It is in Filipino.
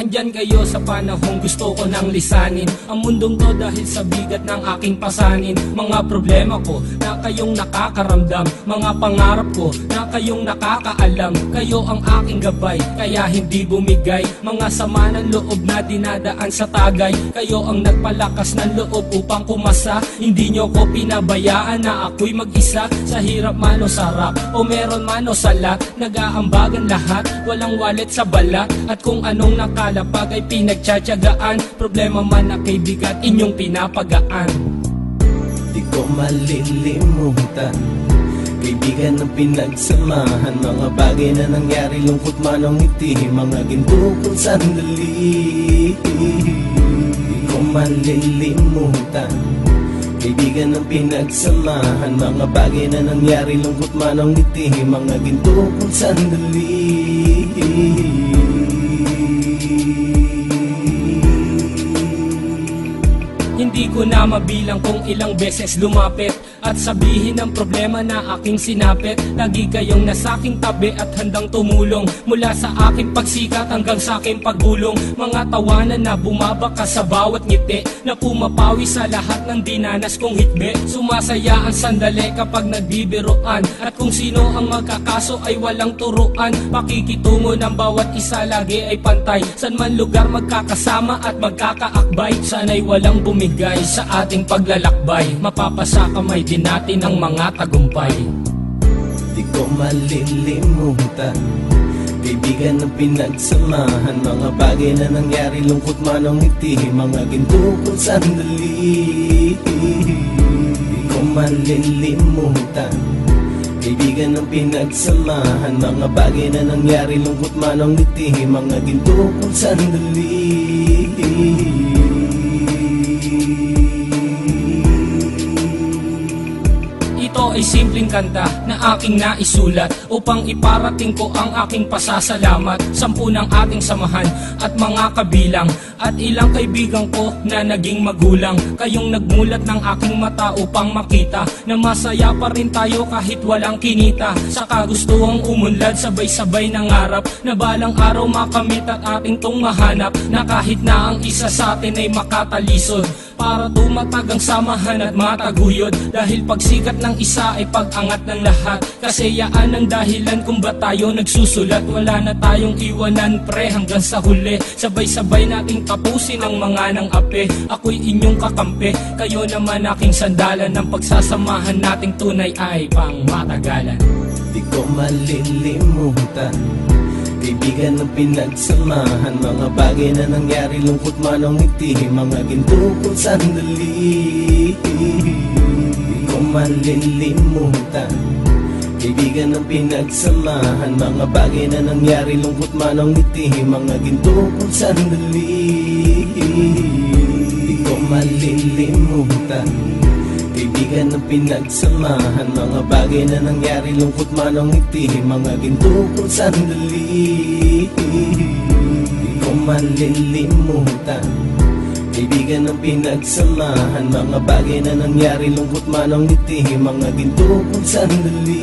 Andyan kayo sa panahong gusto ko nang lisanin ang mundong to dahil sa bigat ng aking pasanin. Mga problema ko na kayong nakakaramdam, mga pangarap ko na kayong nakakaalam. Kayo ang aking gabay, kaya hindi bumigay. Mga sama ng loob na dinadaan sa tagay, kayo ang nagpalakas ng loob upang kumasa. Hindi nyo ko pinabayaan na ako'y mag-isa. Sa hirap man o sarap, o meron man o salat, nag-aambagan lahat, walang walet sa balat. At kung anong nakalapag ay pinagtsatsagaan, problema man na kay bigat inyong pinapagaan. Di ko malilimutan, kaibigan ng pinagsamahan, mga bagay na nangyari, lungkot man o ngiti, mga ginto kong sandali. Di ko malilimutan, kaibigan ng pinagsamahan, mga bagay na nangyari, lungkot man o ngiti, mga ginto kong sandali. Hindi ko na mabilang kung ilang beses lumapit at sabihin ang problema na aking sinapit. Lagi kayong nasa aking tabi at handang tumulong, mula sa aking pagsikat hanggang sa aking paggulong. Mga tawanan na bumabaka sa bawat ngiti, na pumapawi sa lahat ng dinanas kong hitbe. Sumasaya ang sandali kapag nagbibiroan, at kung sino ang magkakaso ay walang turuan. Pakikitungo ng bawat isa lagi ay pantay, san man lugar magkakasama at magkakaakbay. Sana'y walang bumigay sa ating paglalakbay, mapapasa kamay din natin ang mga tagumpay. Di ko malilimutan, kaibigan ng pinagsamahan, mga bagay na nangyari, lungkot man o ngiti, mga ginto kong sandali. Di ko malilimutan, kaibigan ng pinagsamahan, mga bagay na nangyari, lungkot man o ngiti, mga ginto kong sandali. Ito ay simpleng kanta na aking naisulat upang iparating ko ang aking pasasalamat. 10 ng ating samahan at mga kabilang, at ilang kaibigan ko na naging magulang. Kayong nagmulat ng aking mata upang makita na masaya pa rin tayo kahit walang kinita. Sa kagustuhang umunlad, sabay-sabay nangarap na balang araw makamit at ating tong mahanap, na kahit na ang isa sa atin ay makatalisod, para tumatag ang samahan at mataguyod. Dahil pagsikat ng isa ay pag-angat ng lahat, kasi yaan ang dahilan kung ba tayo nagsusulat. Wala na tayong iwanan pre hanggang sa huli, sabay-sabay nating tapusin ang mga nang ape. Ako'y inyong kakampi, kayo naman aking sandalan, ng pagsasamahan nating tunay ay pang matagalan. Di ko malilimutan, kaibigan ng pinagsamahan, mga bagay na nangyari, lungkot man o ngiti, mga ginto kong sandali. Di ko malilimutan, kaibigan ng pinagsamahan, mga bagay na nangyari, lungkot man o ngiti, mga ginto kong sandali. Di ko malilimutan, kaibigan ng pinagsamahan, mga bagay na nangyari, lungkot man o ngiti, mga ginto kong sandali. Di ko malilimutan, kaibigan ng pinagsamahan, mga bagay na nangyari, lungkot man o ngiti, mga ginto kong sandali.